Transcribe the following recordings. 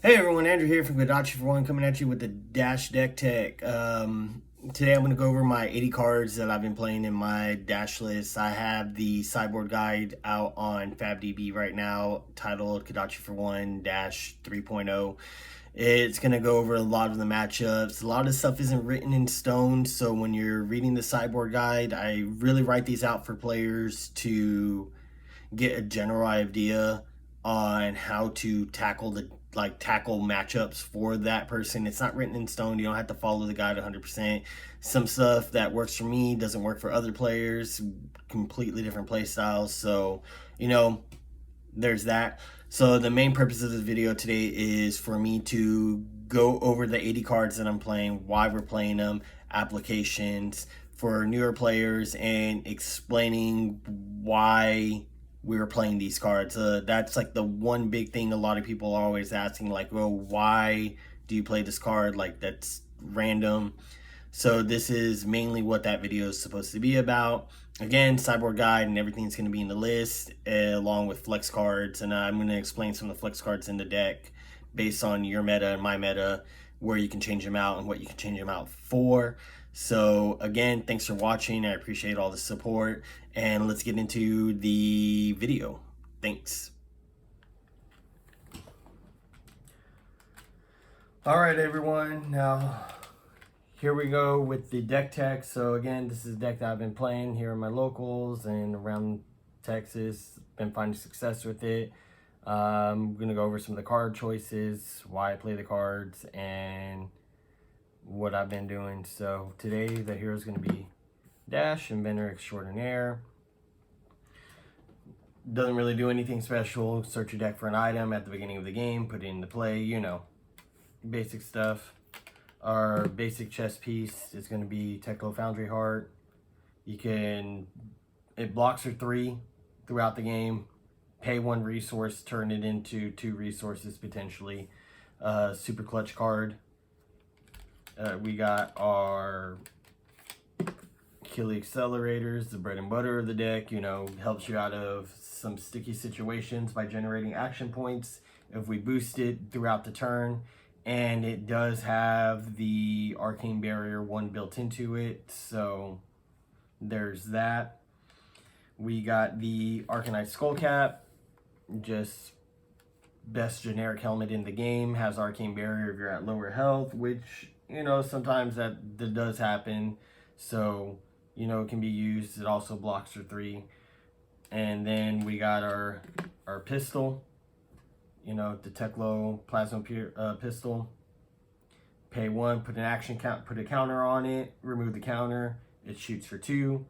Hey everyone, Andrew here from KoDaChI for One, coming at you with the Dash deck tech. Today I'm going to go over my 80 cards that I've been playing in my Dash list. I have the Sideboard guide out on fabdb right now, titled KoDaChI for One Dash 3.0. It's going to go over a lot of the matchups. A lot of stuff isn't written in stone, so when you're reading the Sideboard guide, I really write these out for players to get a general idea on how to tackle matchups for that person. It's not written in stone. You don't have to follow the guide 100%. Some stuff that works for me doesn't work for other players. Completely different play styles. So, there's that. So the main purpose of this video today is for me to go over the 80 cards that I'm playing, why we're playing them, applications for newer players, and explaining why we were playing these cards. That's like the one big thing a lot of people are always asking, like, well, why do you play this card? Like, that's random. So this is mainly what that video is supposed to be about. Again, sideboard guide and everything's going to be in the list, along with flex cards, and I'm going to explain some of the flex cards in the deck based on your meta and my meta, where you can change them out and what you can change them out for. So again, thanks for watching. I appreciate all the support, and let's get into the video. Thanks. All right, everyone. Now, here we go with the deck tech. So again, this is a deck that I've been playing here in my locals and around Texas. Been finding success with it. I'm going to go over some of the card choices, why I play the cards, and what I've been doing. So today the hero is going to be Dash, Inventor Extraordinaire. Doesn't really do anything special. Search your deck for an item at the beginning of the game, put it into play, basic stuff. Our basic chess piece is going to be Teklo Foundry Heart. It blocks for 3 throughout the game. Pay 1 resource, turn it into 2 resources potentially. Super clutch card. We got our Achilles Accelerators, the bread and butter of the deck. Helps you out of some sticky situations by generating action points if we boost it throughout the turn. And it does have the Arcane Barrier 1 built into it, so there's that. We got the Arcanite Skullcap, just best generic helmet in the game. Has Arcane Barrier if you're at lower health, which, sometimes that does happen. So, it can be used. It also blocks for 3. And then we got our pistol. The Teklo Plasma Pistol. Pay 1, put a counter on it, remove the counter, it shoots for 2.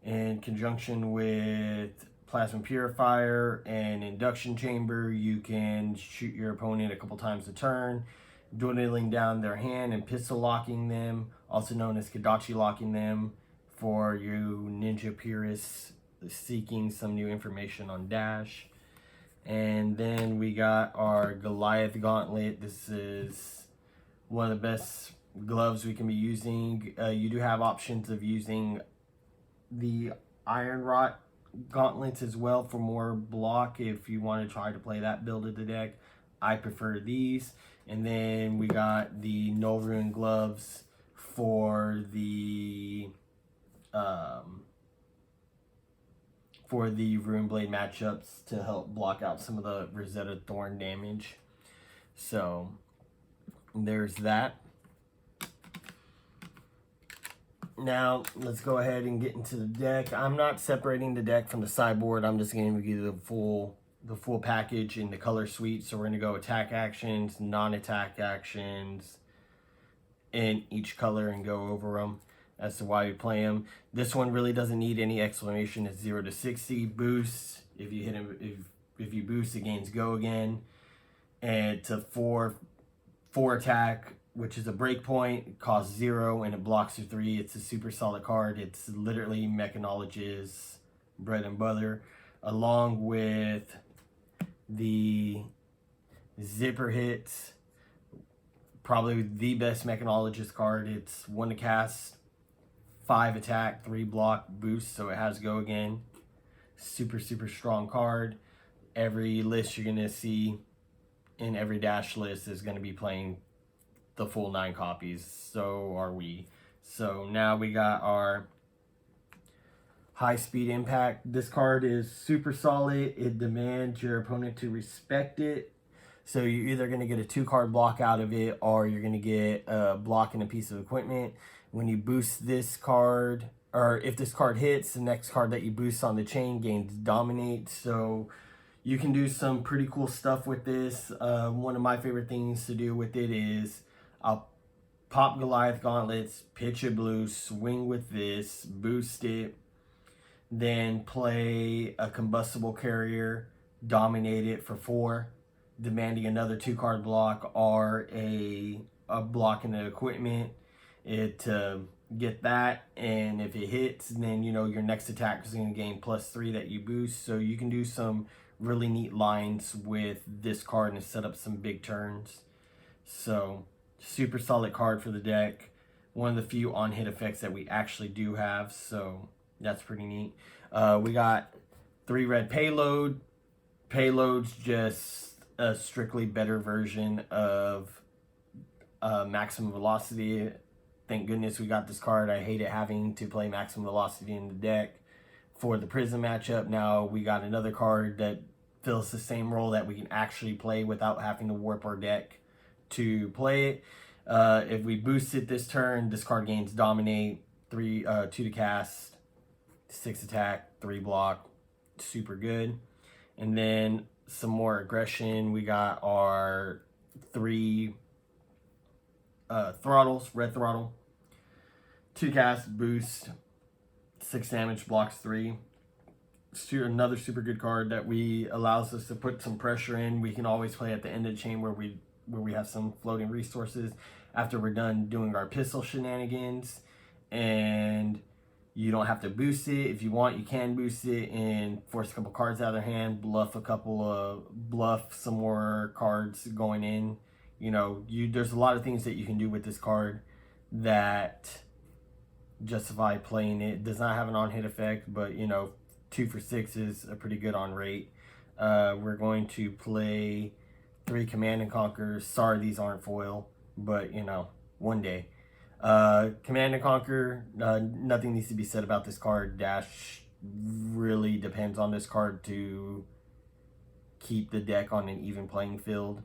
In conjunction with Plasma Purifier and Induction Chamber, you can shoot your opponent a couple times a turn, dwindling down their hand and pistol locking them, also known as KoDaChI locking them, for you ninja purists seeking some new information on Dash. And then we got our Goliath Gauntlet. This is one of the best gloves we can be using. You do have options of using the Iron Rot Gauntlets as well for more block if you want to try to play that build of the deck. I prefer these. And then we got the No Ruin Gloves for the Ruin Blade matchups to help block out some of the Rosetta Thorn damage. So there's that. Now let's go ahead and get into the deck. I'm not separating the deck from the sideboard. I'm just going to give you the full package in the color suite. So we're going to go attack actions, non-attack actions in each color and go over them as to why we play them. This one really doesn't need any explanation. It's 0 to 60 boost. If you hit him, if you boost, it gains go again. And it's a 4 attack, which is a break point. It costs 0 and it blocks for 3. It's a super solid card. It's literally Mechanologist's bread and butter, along with the Zipper Hits. Probably the best Mechanologist card. It's 1 to cast, 5 attack, 3 block boost, so it has go again. Super strong card. Every list you're gonna see in every dash list is going to be playing the full 9 copies. So are we. So now we got our high speed impact. This card is super solid. It demands your opponent to respect it. So you're either going to get a 2-card block out of it, or you're going to get a block and a piece of equipment. When you boost this card, or if this card hits, the next card that you boost on the chain gains dominate. So you can do some pretty cool stuff with this. One of my favorite things to do with it is I'll pop Goliath Gauntlets, pitch a blue, swing with this, boost it, then play a combustible carrier, dominate it for 4, demanding another 2-card block or a block in the equipment. It get that, and if it hits, then you know your next attack is going to gain +3 that you boost. So you can do some really neat lines with this card and set up some big turns. So super solid card for the deck. One of the few on-hit effects that we actually do have, so that's pretty neat. We got 3 red payload. Payload's just a strictly better version of maximum velocity. Thank goodness we got this card. I hated having to play maximum velocity in the deck for the Prism matchup. Now we got another card that fills the same role that we can actually play without having to warp our deck to play it. If we boost it this turn, this card gains dominate, 2 to cast, 6 attack, 3 block, super good. And then some more aggression. We got our 3 throttles, red throttle, 2 cast, boost, 6 damage, blocks 3. Another super good card that allows us to put some pressure in. We can always play at the end of the chain where we have some floating resources after we're done doing our pistol shenanigans, and you don't have to boost it. If you want, you can boost it and force a couple cards out of their hand, bluff some more cards going in. You know, there's a lot of things that you can do with this card that justify playing it. It does not have an on-hit effect, but you know, 2 for 6 is a pretty good on rate. We're going to play 3 Command and Conquer. Sorry, these aren't foil, but you know, one day. Command and Conquer, nothing needs to be said about this card. Dash really depends on this card to keep the deck on an even playing field.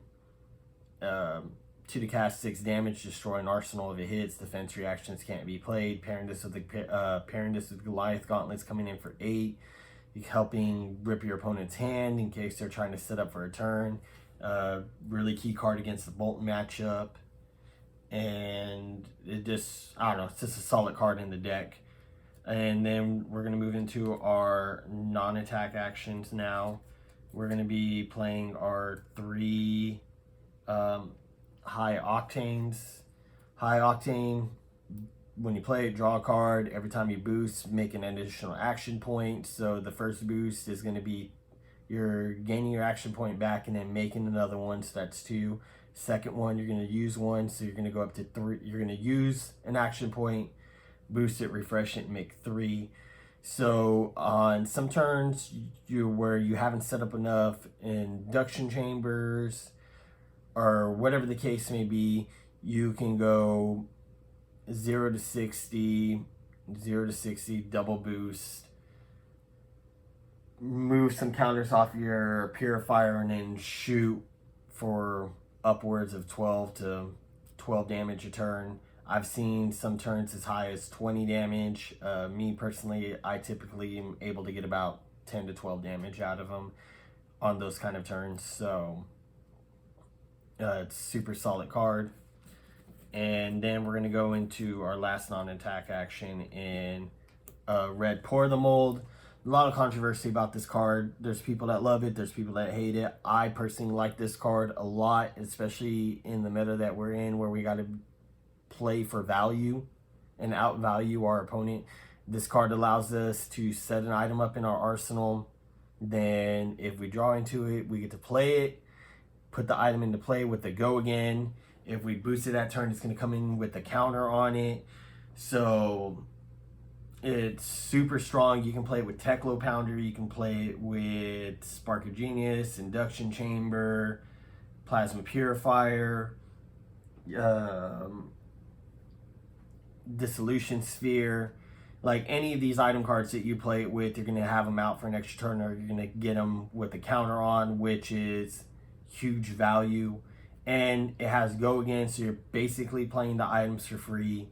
2 to cast, 6 damage, destroy an arsenal if it hits. Defense reactions can't be played. Pairing this with Goliath Gauntlets coming in for 8. Helping rip your opponent's hand in case they're trying to set up for a turn. Really key card against the Bolton matchup. And it just, I don't know, it's just a solid card in the deck. And then we're going to move into our non-attack actions now. We're going to be playing our 3 high octanes. High octane, when you play it, draw a card. Every time you boost, make an additional action point. So the first boost is going to be you're gaining your action point back and then making another one, so that's 2. Second one, you're going to use 1, so you're going to go up to 3. You're going to use an action point, boost it, refresh it, and make 3. So on some turns where you haven't set up enough induction chambers or whatever the case may be, you can go 0 to 60, double boost, move some counters off your purifier, and then shoot for upwards of 12 damage a turn. I've seen some turns as high as 20 damage. Me personally, I typically am able to get about 10 to 12 damage out of them on those kind of turns. So it's a super solid card. And then we're going to go into our last non-attack action in red Pour the Mold. A lot of controversy about this card. There's people that love it. There's people that hate it. I personally like this card a lot, especially in the meta that we're in, where we got to play for value and outvalue our opponent. This card allows us to set an item up in our arsenal. Then if we draw into it, we get to play it, put the item into play with the go again. If we boost it that turn, it's going to come in with a counter on it. So it's super strong. You can play it with Teclo Pounder. You can play it with Spark of Genius, Induction Chamber, Plasma Purifier, Dissolution Sphere. Like any of these item cards that you play it with, you're going to have them out for an extra turn, or you're going to get them with a counter on, which is huge value. And it has go again, so you're basically playing the items for free.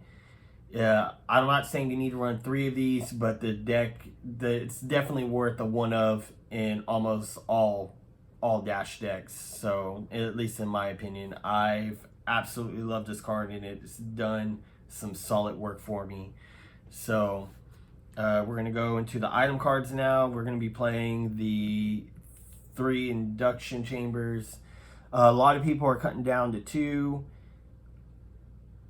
Yeah, I'm not saying you need to run 3 of these, but the deck, it's definitely worth the one of in almost all Dash decks. So at least in my opinion, I've absolutely loved this card, and it's done some solid work for me. So we're going to go into the item cards now. We're going to be playing the 3 induction chambers. A lot of people are cutting down to 2.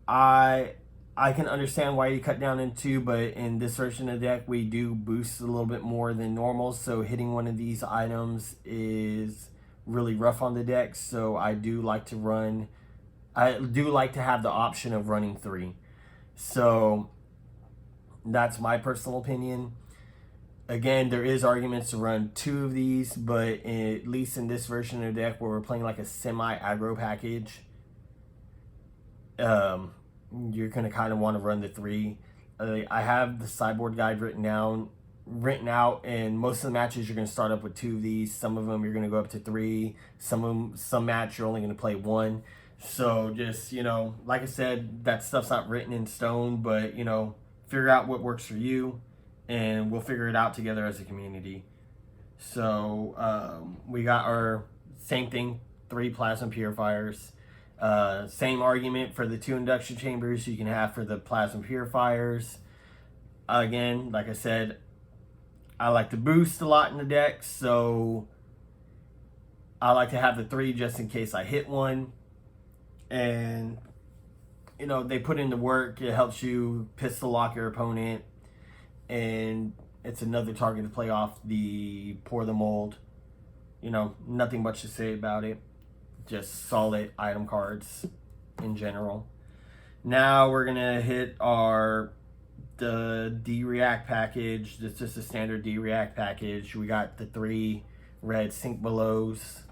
I can understand why you cut down in 2, but in this version of the deck, we do boost a little bit more than normal. So hitting one of these items is really rough on the deck. So I do like to have the option of running 3. So that's my personal opinion. Again, there is arguments to run 2 of these, but at least in this version of the deck where we're playing like a semi-aggro package, you're going to kind of want to run the 3. I have the sideboard guide written out, and most of the matches you're going to start up with 2 of these. Some of them you're going to go up to 3. Some match you're only going to play 1. So just, like I said, that stuff's not written in stone, but, figure out what works for you, and we'll figure it out together as a community. So we got our same thing, 3 plasma purifiers. Same argument for the 2 induction chambers you can have for the plasma purifiers. Again, like I said, I like to boost a lot in the deck, so I like to have the 3 just in case I hit one. And they put in the work. It helps you pistol lock your opponent, and it's another target to play off the Pour the Mold. Nothing much to say about it. Just solid item cards in general. Now we're gonna hit the D-React package. It's just a standard D-React package. We got the 3 red Sink Belows.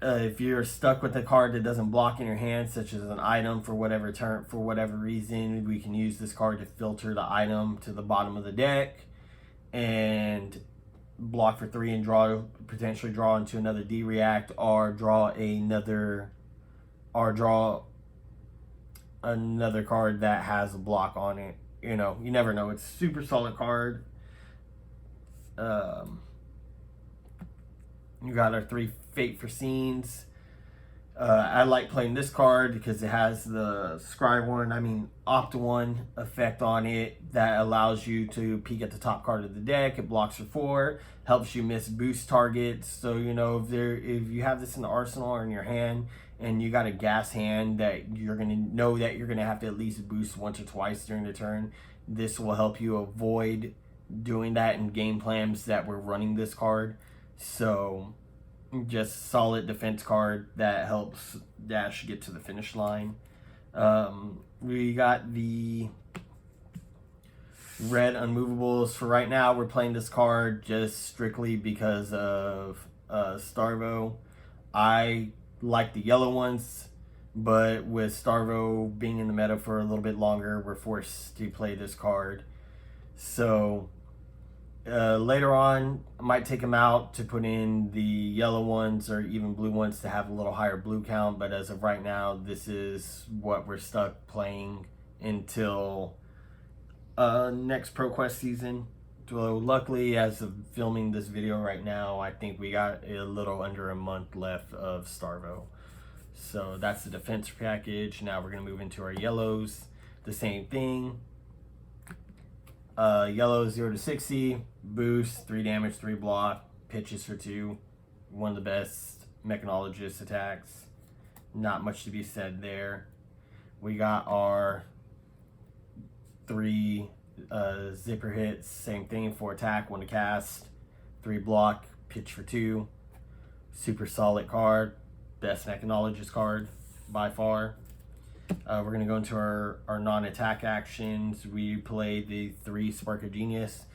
If you're stuck with a card that doesn't block in your hand, such as an item for whatever reason, we can use this card to filter the item to the bottom of the deck and block for 3 and potentially draw into another D-React, or draw another card that has a block on it. You never know. It's a super solid card. You got our 3 Fate for Scenes. I like playing this card because it has the Opt 1 effect on it that allows you to peek at the top card of the deck. It blocks for 4, helps you miss boost targets. So if you have this in the arsenal or in your hand, and you got a gas hand that you're gonna know that you're gonna have to at least boost once or twice during the turn, this will help you avoid doing that in game plans that we're running this card. So just solid defense card that helps Dash get to the finish line. We got the red unmovables. For right now, we're playing this card just strictly because of Starvo. I like the yellow ones, but with Starvo being in the meta for a little bit longer, we're forced to play this card. So later on, I might take them out to put in the yellow ones or even blue ones to have a little higher blue count. But as of right now, this is what we're stuck playing until next ProQuest season. So luckily, as of filming this video right now, I think we got a little under a month left of Starvo. So that's the defense package. Now we're going to move into our yellows. The same thing. Yellow 0 to 60, boost, 3 damage, 3 block, pitches for 2. One of the best mechanologist attacks. Not much to be said there. We got our 3 zipper hits, same thing, 4 attack, 1 to cast, 3 block, pitch for 2. Super solid card. Best mechanologist card by far. We're going to go into our non-attack actions. We play the 3 Spark of Genius.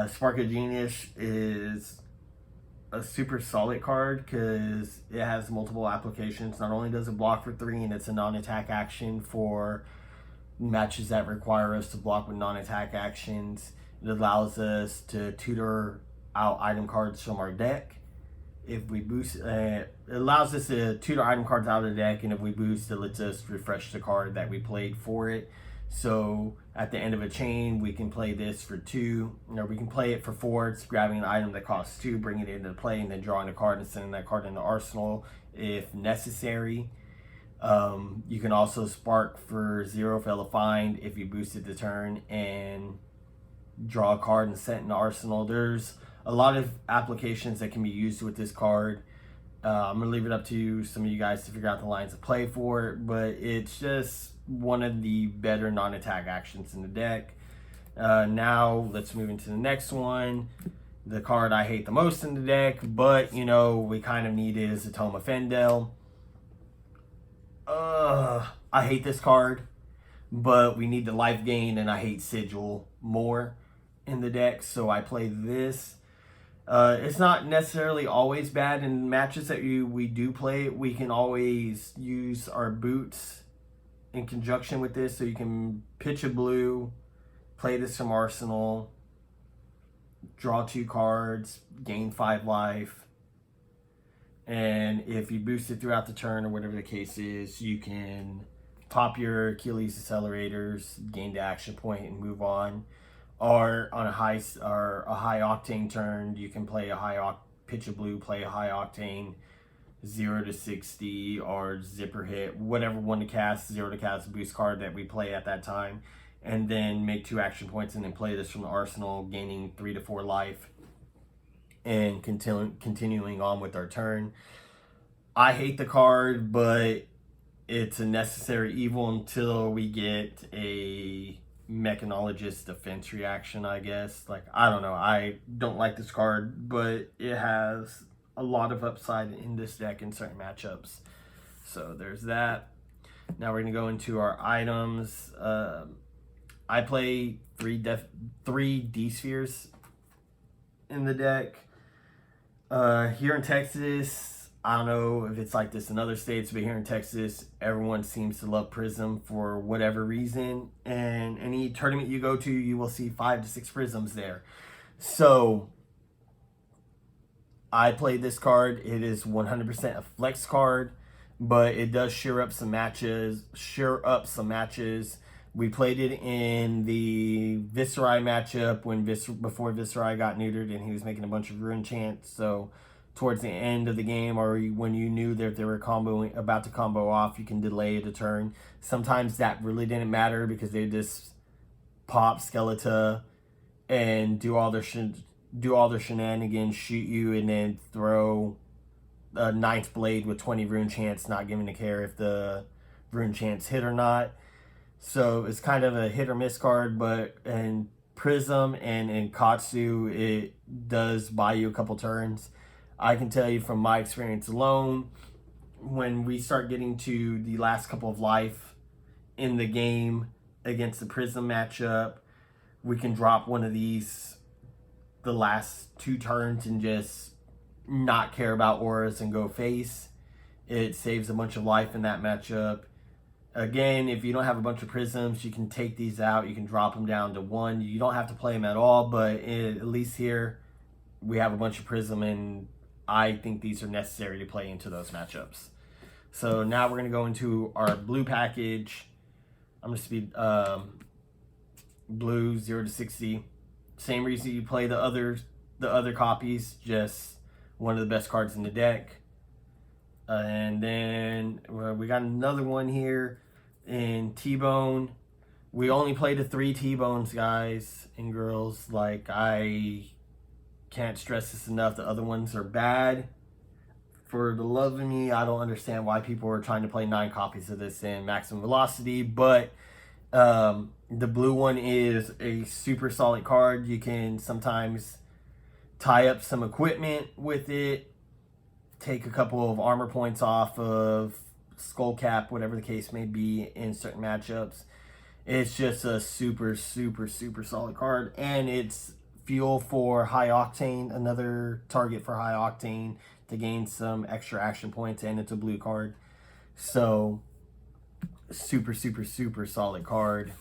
Spark of Genius is a super solid card because it has multiple applications. Not only does it block for 3, and it's a non-attack action for matches that require us to block with non-attack actions. It allows us to tutor out item cards from our deck. If we boost, it allows us to tutor item cards out of the deck, and if we boost, it lets us refresh the card that we played for it. So at the end of a chain, we can play this for 2, or we can play it for 4. It's grabbing an item that costs 2, bringing it into play, and then drawing a card and sending that card in the arsenal if necessary. You can also spark for 0 fail to find if you boosted the turn and draw a card and set in the arsenal. There's a lot of applications that can be used with this card. I'm gonna leave it up to some of you guys to figure out the lines of play for it, but it's just one of the better non-attack actions in the deck. Now let's move into the next one. The card I hate the most in the deck, but you know, we kind of need it, is a Tome of Fendel. I hate this card, but we need the life gain, and I hate Sigil more in the deck, so I play this. It's not necessarily always bad in matches that we do play it. We can always use our boots in conjunction with this, so you can pitch a blue, play this from arsenal, draw 2 cards, gain 5 life, and if you boost it throughout the turn or whatever the case is, you can pop your Achilles accelerators, gain the action point, and move on. Or on a high octane turn, you can play pitch a blue, play a high octane 0 to 60 or zipper hit, whatever one to cast, 0 to cast boost card that we play at that time, and then make 2 action points and then play this from the arsenal, gaining 3 to 4 life and continuing on with our turn. I hate the card, but it's a necessary evil until we get a Mechanologist defense reaction, I guess. Like, I don't know, I don't like this card, but it has a lot of upside in this deck in certain matchups. So there's that. Now we're gonna go into our items. I play 3 D-spheres in the deck. Here in Texas, I don't know if it's like this in other states, but here in Texas, everyone seems to love Prism for whatever reason. And any tournament you go to, you will see 5 to 6 Prisms there. So I played this card. It is 100% a flex card, but it does sure up some matches. We played it in the Viserai matchup before Viserai got neutered and he was making a bunch of rune chants. So towards the end of the game, or when you knew that they were about to combo off, you can delay it a turn. Sometimes that really didn't matter because they just pop Skeletor and do all their shenanigans, shoot you, and then throw a 9th blade with 20 rune chants, not giving a care if the rune chants hit or not. So it's kind of a hit or miss card, but in Prism and in KoDaChI, it does buy you a couple turns. I can tell you from my experience alone, when we start getting to the last couple of life in the game against the Prism matchup, we can drop one of these the last 2 turns and just not care about auras and go face. It saves a bunch of life in that matchup. Again, if you don't have a bunch of Prisms, you can take these out. You can drop them down to 1. You don't have to play them at all, but at least here we have a bunch of Prism, and I think these are necessary to play into those matchups. So now we're going to go into our blue package. I'm going to speed blue 0 to 60. Same reason you play the other copies, just one of the best cards in the deck. And then we got another one here in T-Bone. We only play the 3 T-Bones, guys and girls. Like, I can't stress this enough. The other ones are bad. For the love of me, I don't understand why people are trying to play 9 copies of this in Maximum Velocity, but the blue one is a super solid card. You can sometimes tie up some equipment with it, take a couple of armor points off of Skull Cap, whatever the case may be in certain matchups. It's just a super solid card, and it's fuel for High Octane, another target for High Octane to gain some extra action points, and it's a blue card. So super, super, super solid card.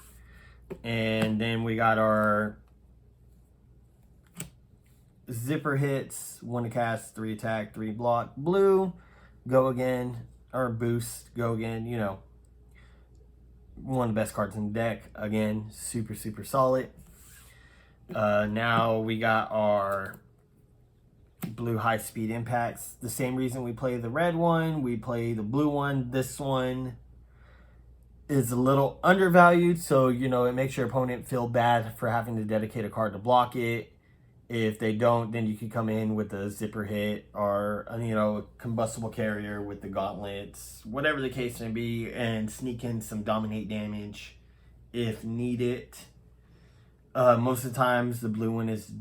And then we got our zipper hits, 1 to cast, 3 attack, 3 block, blue, go again, or boost, go again, you know, one of the best cards in the deck. Again, super, super solid. Now we got our blue high speed impacts. The same reason we play the red one, we play the blue one. This one is a little undervalued, so, you know, it makes your opponent feel bad for having to dedicate a card to block it. If they don't, then you can come in with a zipper hit or, you know, a combustible carrier with the gauntlets, whatever the case may be, and sneak in some dominate damage if needed. Most of the times, the blue one is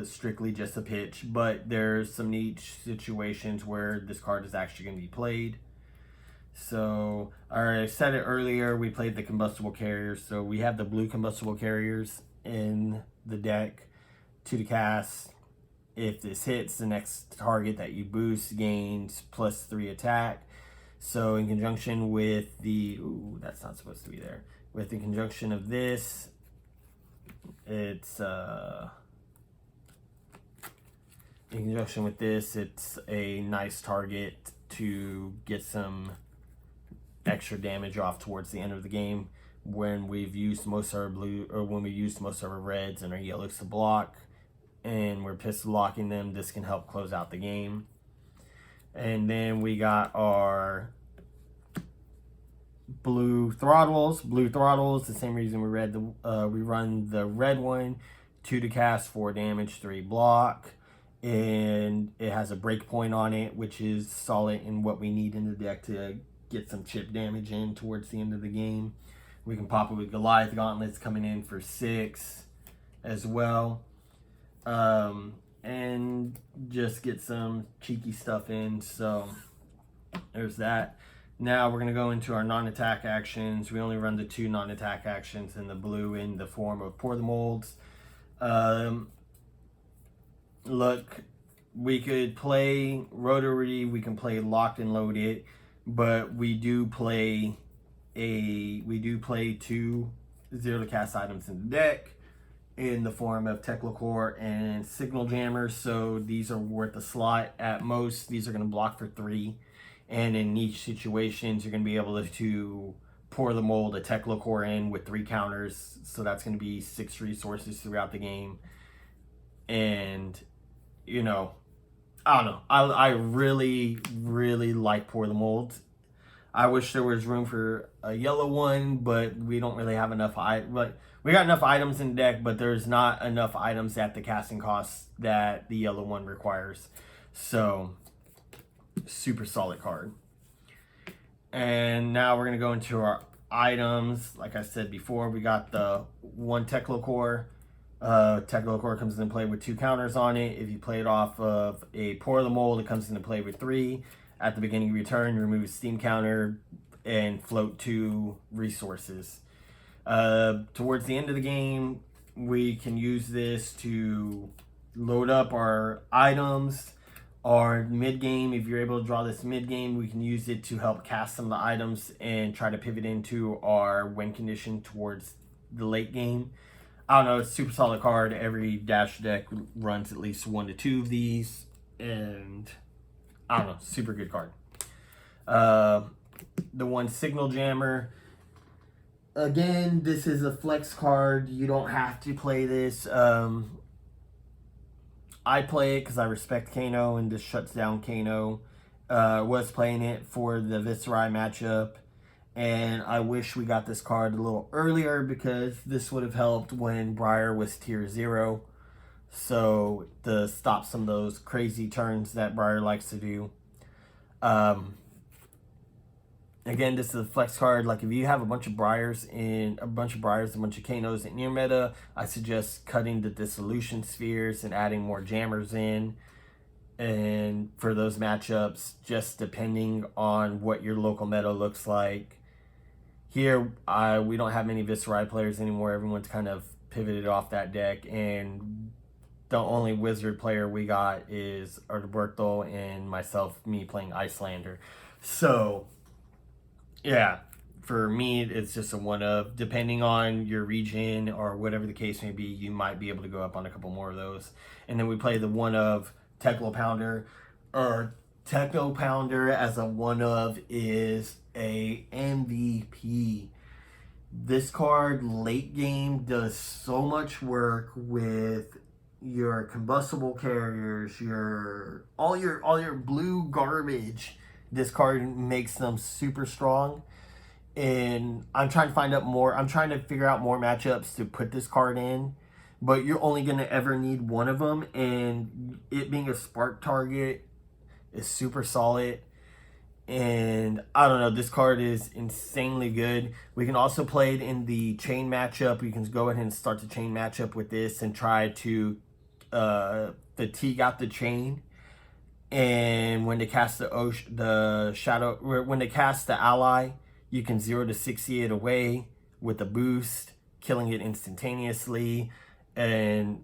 strictly just a pitch, but there's some neat situations where this card is actually going to be played. So, I said it earlier, we played the combustible carriers, so we have the blue combustible carriers in the deck. 2 to cast. If this hits, the next target that you boost gains +3 attack. So in conjunction with the, ooh, that's not supposed to be there. With the conjunction of this, it's in conjunction with this, it's a nice target to get some extra damage off towards the end of the game when we've used most of our blue, or when we used most of our reds and our yellows to block, and we're pistol locking them. This can help close out the game. And then we got our blue throttles. Blue throttles, the same reason we run the red one. 2 to cast, 4 damage, 3 block, and it has a break point on it, which is solid in what we need in the deck to get some chip damage in towards the end of the game. We can pop it with Goliath gauntlets coming in for 6 as well. And just get some cheeky stuff in. So there's that. Now we're going to go into our non-attack actions. We only run the 2 non-attack actions in the blue in the form of Pour the Molds. Look, we could play Rotary, we can play Locked and Loaded, but we do play 2 0 to cast items in the deck in the form of Teclocore and Signal Jammers, so these are worth a slot at most. These are going to block for 3, and in niche situations, you're going to be able to Pour the Mold, a Teclocore in with 3 counters, so that's going to be 6 resources throughout the game. And, you know, I don't know. I really, really like Pour the Mold. I wish there was room for a yellow one, but we don't really have enough. We got enough items in the deck, but there's not enough items at the casting cost that the yellow one requires. So, super solid card. And now we're going to go into our items. Like I said before, we got the 1 Teclocore. Teclocore comes into play with 2 counters on it. If you play it off of a Pour the Mold, it comes into play with 3. At the beginning of your turn, you remove a steam counter and float 2 resources. Towards the end of the game, we can use this to load up our items. Our mid-game, if you're able to draw this mid-game, we can use it to help cast some of the items and try to pivot into our win condition towards the late game. I don't know, it's a super solid card. Every Dash deck runs at least 1 to 2 of these, and I don't know, super good card. The 1 Signal Jammer. Again, this is a flex card. You don't have to play this. I play it because I respect Kano, and this shuts down Kano. Was playing it for the Viserai matchup, and I wish we got this card a little earlier because this would have helped when Briar was tier 0. So, to stop some of those crazy turns that Briar likes to do. Again, this is a flex card. Like, if you have a bunch of Briars and a bunch of Kanos in your meta, I suggest cutting the Dissolution Spheres and adding more Jammers in. And for those matchups, just depending on what your local meta looks like. Here, we don't have many Viserai players anymore. Everyone's kind of pivoted off that deck, and the only wizard player we got is Artberto and myself, me playing Icelander. So, yeah, for me, it's just a one of. Depending on your region or whatever the case may be, you might be able to go up on a couple more of those. And then we play the one of Techno Pounder. Or Techno Pounder as a one of is a MVP. This card late game does so much work with your combustible carriers, all your blue garbage. This card makes them super strong. And I'm trying to find out more. I'm trying to figure out more matchups to put this card in. But you're only going to ever need one of them. And it being a spark target is super solid. And I don't know, this card is insanely good. We can also play it in the chain matchup. You can go ahead and start the chain matchup with this and try to fatigue out the chain. And when they cast the shadow, when they cast the ally, you can 0 to 60 it away with a boost, killing it instantaneously. And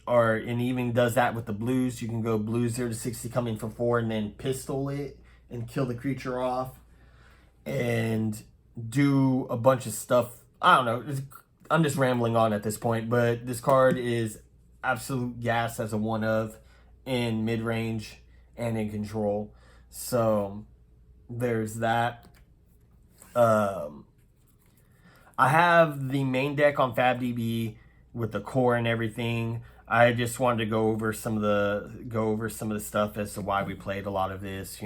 even does that with the blues. You can go blue 0 to 60, come in for 4, and then pistol it and kill the creature off and do a bunch of stuff. I don't know. I'm just rambling on at this point, but this card is absolute gas as a one of in mid-range and in control. So there's that. I have the main deck on FabDB with the core and everything. I just wanted to go over some of the stuff as to why we played a lot of this.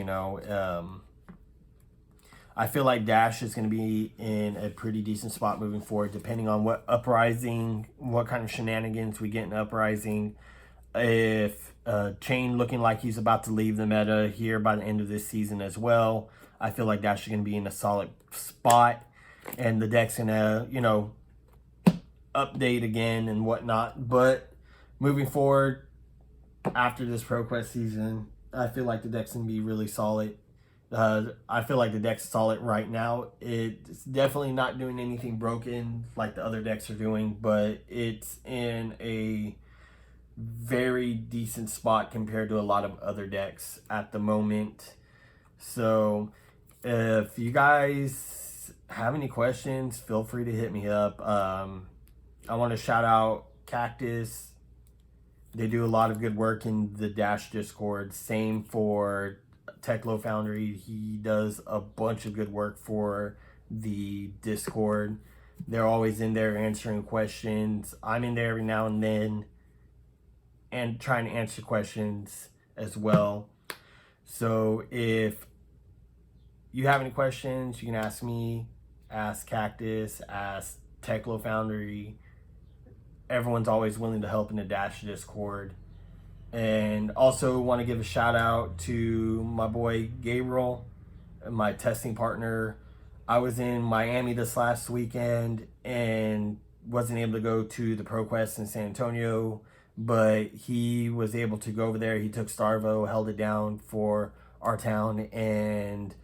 I feel like Dash is going to be in a pretty decent spot moving forward, depending on what kind of shenanigans we get in Uprising. If Chain looking like he's about to leave the meta here by the end of this season as well, I feel like Dash is going to be in a solid spot, and the deck's going to, update again and whatnot. But moving forward, after this ProQuest season, I feel like the deck's going to be really solid. I feel like the deck's solid right now. It's definitely not doing anything broken like the other decks are doing, but it's in a very decent spot compared to a lot of other decks at the moment. So if you guys have any questions, feel free to hit me up. I want to shout out Cactus. They do a lot of good work in the Dash Discord. Same for Techlo Foundry. He does a bunch of good work for the Discord. They're always in there answering questions. I'm in there every now and then and trying to answer questions as well. So if you have any questions, you can ask me, ask Cactus, ask Techlo Foundry. Everyone's always willing to help in the Dash Discord. And also want to give a shout out to my boy Gabriel, my testing partner. I was in Miami this last weekend and wasn't able to go to the ProQuest in San Antonio, but he was able to go over there. He took Starvo, held it down for our town, and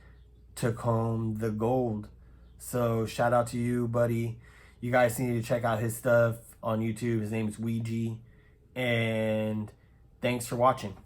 took home the gold. So shout out to you, buddy. You guys need to check out his stuff on YouTube. His name is Wiji. And thanks for watching.